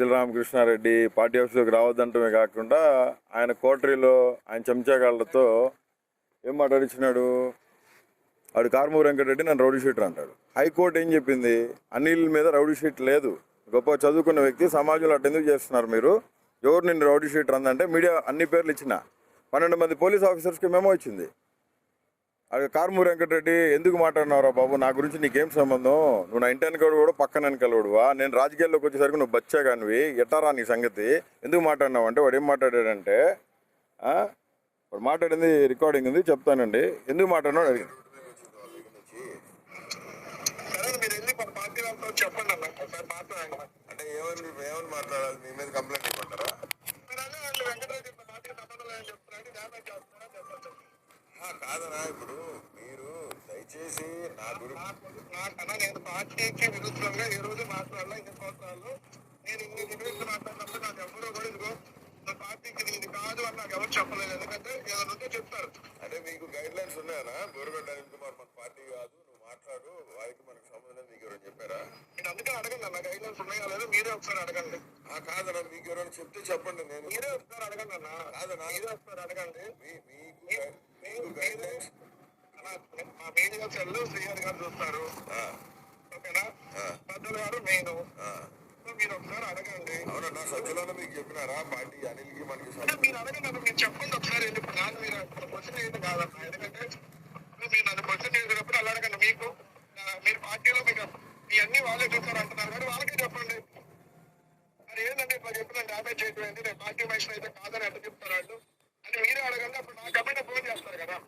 Ramakrishna Reddy party ఆఫీస్లోకి రావద్దంటమే కాకుండా ఆయన కోటరీలో ఆయన చెంచాగాళ్లతో ఏం మాట్లాడించినాడు. వాడు కారుమూరి వెంకటరెడ్డి నన్ను రౌడీ షీటర్ అంటాడు. హైకోర్టు ఏం చెప్పింది? అనిల్ మీద రౌడీ షీట్ లేదు, గొప్ప చదువుకున్న వ్యక్తి, సమాజంలో అటు ఎందుకు చేస్తున్నారు మీరు, ఎవరు నిన్ను రౌడీ షీటర్ అందంటే మీడియా అన్ని పేర్లు ఇచ్చిన 12 మంది పోలీస్ ఆఫీసర్స్కి మెమో ఇచ్చింది. అది కారుమూరి వెంకటరెడ్డి ఎందుకు మాట్లాడినావురా బాబు, నా గురించి నీకేం సంబంధం, నువ్వు నా ఇంటి వెనకడు కూడా పక్కన వెనకలుడువా, నేను రాజకీయాల్లోకి వచ్చేసరికి నువ్వు బచ్చా కానివి, ఎట్టారా నీ సంగతి, ఎందుకు మాట్లాడినావు అంటే వాడు ఏం మాట్లాడాడంటే, వాడు మాట్లాడింది రికార్డింగ్ ఉంది చెప్తానండి, ఎందుకు మాట్లాడినాడు అడిగింది. చెప్పండి అన్న ఒకసారి మాట్లాడండి. అంటే ఏమని మాట్లాడాలి, మీ మీద కంప్లైంట్ ఇవ్వమంటారా? కాదనా, ఇప్పుడు మీరు దయచేసి నా గురించి నేను పార్టీకి విరుద్ధంగా ఏ రోజు మాట్లాడాలా, ఇన్ని సంవత్సరాలు నేను ఇన్ని డిబేట్స్ మాట్లాడినప్పుడు నాకు ఎవరో కూడా ఇదిగో నా పార్టీకి ఇది కాదు అని నాకు ఎవరు చెప్పలేదు. ఎందుకంటే ఏదైనా ఉంటే చెప్తారు. అంటే మీకు గైడ్ లైన్స్ ఉన్నాయనా, గవర్నమెంట్ అనిల్ కుమార్ మన పార్టీ కాదు, నువ్వు మాట్లాడు, వారికి మనకు సంబంధం మీకు ఎవరైనా చెప్పారా? నేను అందుకే అడగండి అన్న, గైడ్ లైన్స్ ఉన్నాయా లేదా మీరే ఒకసారి అడగండి. కాదన్నా, మీకు ఎవరైనా చెప్తే చెప్పండి, నేను మీరే ఒకసారి అడగండి అన్న. కాదన్నా, మీరే ఒకసారి అడగండి. మీకు గైడ్ లైన్స్ మా మీడియా సెల్ శ్రీహరి గారు చూస్తారు, ఓకేనా, పెద్దలు గారు నేను, మీరు ఒకసారి అడగండి. అవునన్నా, సజ్జలలో మీకు చెప్పినారా పార్టీ అనిల్కి మనకి? మీరు అడగండి అన్న, మీరు చెప్పండి ఒకసారి. ఇప్పుడు నాకు మీరు క్వశ్చన్ ఏంటి కాదన్నా, ఎందుకంటే మీరు నన్ను క్వశ్చన్ చేసినప్పుడు అలా అడగండి. మీకు మీరు పార్టీలో మీకు మీ అన్ని వాళ్ళే చూస్తారు అంటున్నారు కానీ వాళ్ళకే చెప్పండి. మరి ఏంటంటే ఇట్లా చెప్పిన డ్యామేజ్ చేయడం, నేను పార్టీ మనిషిని అయితే కాదని ఎట్లా చెప్తారు వాళ్ళు అని మీరే అడగండి. అప్పుడు నాకు అబ్బాయి ఫోన్ చేస్తారు కదా,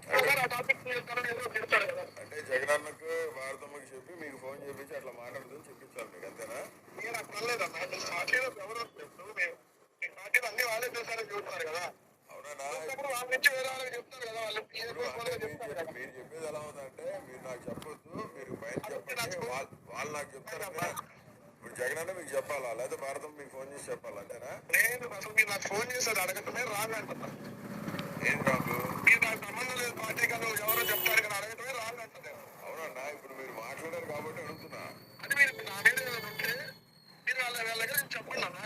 ఆ టాపిక్ ఏదో చెప్తారు కదా. అంటే జగనన్నకు భారతమ్మకి చెప్పి మీకు ఫోన్ చేపించి అట్లా మాట్లాడుతుంది చెప్పించాలి మీకు, అంతేనా? నేను అట్లా అనలేదమ్మా, పార్టీలో ఎవరు వస్తారు, మీ పార్టీలో అన్ని వాళ్ళే చూస్తారని చూస్తారు కదా. అవునా, వాళ్ళ నుంచి వేరే వాళ్ళకి చెప్తారు కదా, వాళ్ళు చెప్తారు కదా. మీరు చెప్పేది ఎలా ఉందంటే, మీరు నాకు చెప్పొద్దు, మీరు బయట చెప్పండి, వాళ్ళు నాకు చెప్తారు. ఇప్పుడు జగనన్న మీకు చెప్పాలా లేదా భారతం మీకు ఫోన్ చేసి చెప్పాలా, అంతేనా? నేను అసలు మీరు నాకు ఫోన్ చేసేది అడగటమే రాంగ్ అంటున్నా. ఏం రాంగ్? మీరు నాకు సంబంధం లేదు పార్టీ కదా, ఎవరో చెప్తారు కదా, అడగటమే రాంగ్ అంటుంది. అవునన్నా, ఇప్పుడు మీరు మాట్లాడారు కాబట్టి అడుగుతున్నా. అది మీరు నా మీద ఉంటే మీరు వాళ్ళ దగ్గర చెప్పండి అన్న.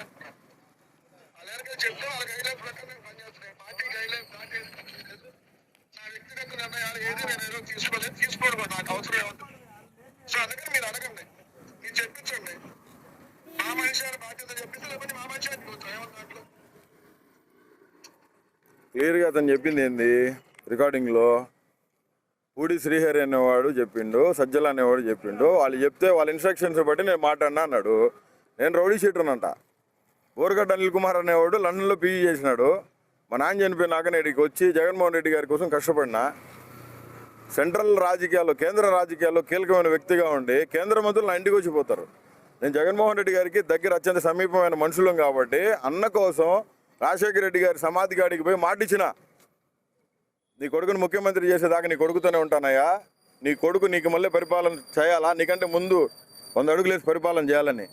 వాళ్ళ దగ్గర చెప్తే వాళ్ళ గైడ్లైన్స్ ప్రకారం నేను పనిచేస్తున్నాను. పార్టీ గైడ్లైన్స్ దాటేసి నా వ్యక్తిగత నిర్ణయాలు ఏది నేను ఏదో తీసుకోవడం నాకు అవసరం ఏమవుతుంది. సో అందుకని మీరు అడగండి, మీరు చెప్పించండి. మా మనిషి అని బాధ్యత చెప్పింది, లేకపోతే మా మనిషి అని ఏమన్నా క్లియర్గా అతను చెప్పింది ఏంది రికార్డింగ్లో, పూడి శ్రీహరి అనేవాడు చెప్పిండు, సజ్జల అనేవాడు చెప్పిండు, వాళ్ళు చెప్తే వాళ్ళ ఇన్స్ట్రక్షన్స్ బట్టి నేను మాట్లాడినా అన్నాడు. నేను రౌడీ షీటర్నంట. బోరగడ్డ అనిల్ కుమార్ అనేవాడు లండన్లో పీజీ చేసినాడు. మా నాన్న చనిపోయినాక నేటికి వచ్చి జగన్మోహన్ రెడ్డి గారి కోసం కష్టపడినా. సెంట్రల్ రాజకీయాల్లో, కేంద్ర రాజకీయాల్లో కీలకమైన వ్యక్తిగా ఉండి కేంద్ర మంత్రులు నా ఇంటికి వచ్చిపోతారు. నేను జగన్మోహన్ రెడ్డి గారికి దగ్గర అత్యంత సమీపమైన మనుషులం కాబట్టి అన్న కోసం రాజశేఖర రెడ్డి గారి సమాధి కాడికి పోయి మాటిచ్చిన, నీ కొడుకుని ముఖ్యమంత్రి చేసేదాకా నీ కొడుకుతోనే ఉంటానయ్యా, నీ కొడుకు నీకు మళ్ళీ పరిపాలన చేయాలా, నీకంటే ముందు 100 అడుగులేసి పరిపాలన చేయాలని.